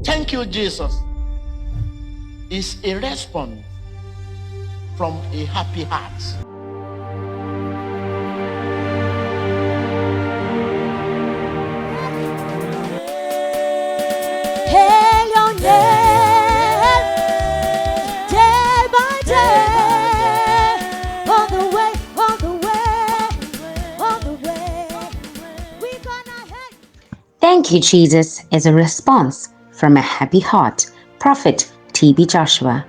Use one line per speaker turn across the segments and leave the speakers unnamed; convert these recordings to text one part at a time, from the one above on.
Thank you, Jesus, is a response from a happy heart.
Hail your name, day by day, on the way, on the way, on the way. We gonna hate.
Thank you, Jesus, is a response from a happy heart. Prophet T.B. Joshua.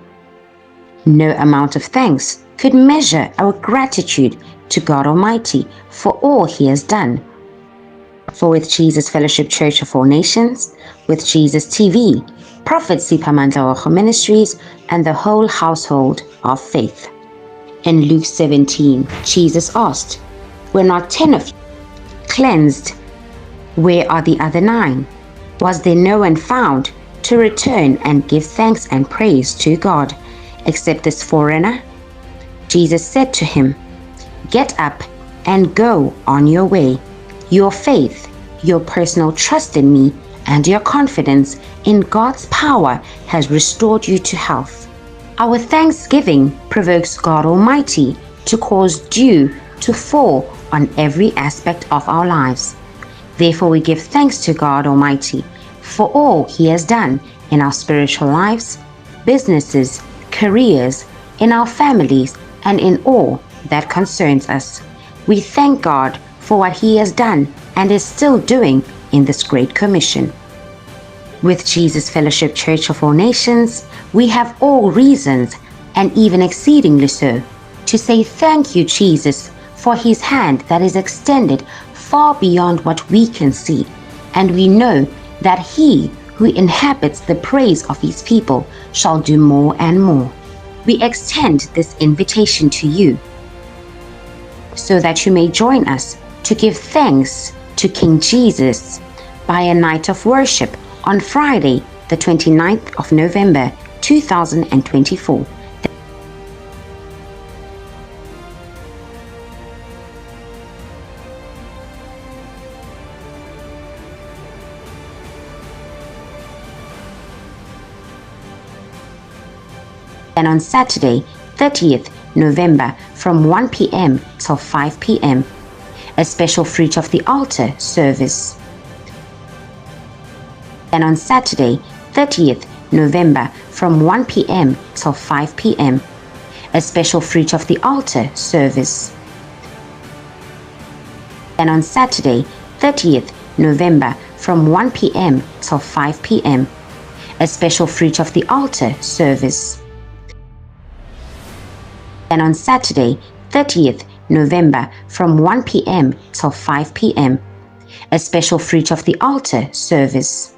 No amount of thanks could measure our gratitude to God Almighty for all He has done. For with Jesus Fellowship Church of All Nations, with Jesus TV, Prophet Siphamandla Horo Ministries, and the whole household of faith. In Luke 17, Jesus asked, "Were not 10 of you cleansed? Where are the other 9? Was there no one found to return and give thanks and praise to God, except this foreigner?" Jesus said to him, "Get up and go on your way. Your faith, your personal trust in me, and your confidence in God's power has restored you to health." Our thanksgiving provokes God Almighty to cause dew to fall on every aspect of our lives. Therefore, we give thanks to God Almighty for all He has done in our spiritual lives, businesses, careers, in our families, and in all that concerns us. We thank God for what He has done and is still doing in this Great Commission. With Jesus Fellowship Church of All Nations, we have all reasons, and even exceedingly so, to say thank you, Jesus, for His hand that is extended far beyond what we can see, and we know that He who inhabits the praise of His people shall do more and more. We extend this invitation to you so that you may join us to give thanks to King Jesus by a night of worship on Friday, the 29th of November, 2024. And on Saturday, 30th November, from 1 p.m. till 5 p.m., a special fruit of the altar service. And on Saturday, 30th November, from 1 p.m. till 5 p.m., a special fruit of the altar service. And on Saturday, 30th November, from 1 p.m. till 5 p.m., a special fruit of the altar service. And on Saturday, 30th November, from 1 p.m. till 5 p.m., a special fruit of the altar service.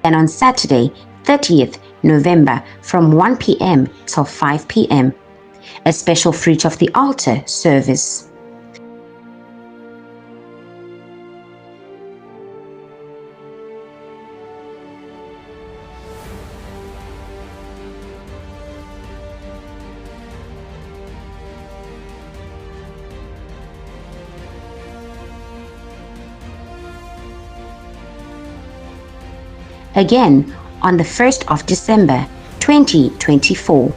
And on Saturday, 30th November, from 1 p.m. till 5 p.m., a special fruit of the altar service. Again, on the 1st of December 2024,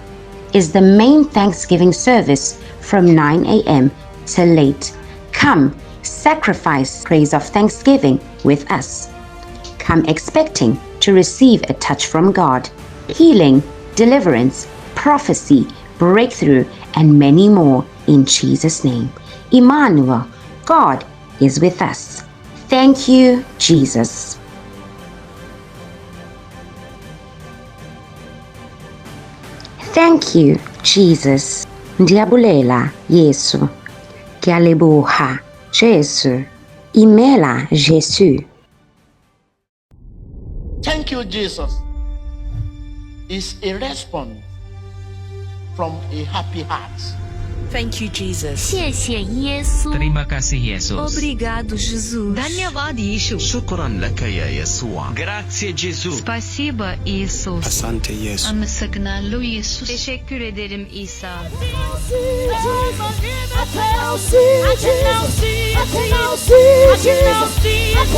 is the main Thanksgiving service from 9 a.m. till late. Come, sacrifice praise of thanksgiving with us. Come expecting to receive a touch from God, healing, deliverance, prophecy, breakthrough, and many more in Jesus' name. Emmanuel, God is with us. Thank you, Jesus. Thank you, Jesus. Ndiabulela, Yesu. Kialeboha, Jesu. Imela, Jésus.
Thank you, Jesus, is a response from a happy heart.
Thank you, Jesus.
谢谢耶稣
Terima kasih Yesus.
Obrigado, Jesus.
धन्यवाद यीशु
شكرا لك يا يسوع.
Grazie Gesù.
Спасибо, Иисус.
Asante Yesu.
Amsaknalo Isus. Teşekkür ederim İsa.
I can now see Jesus.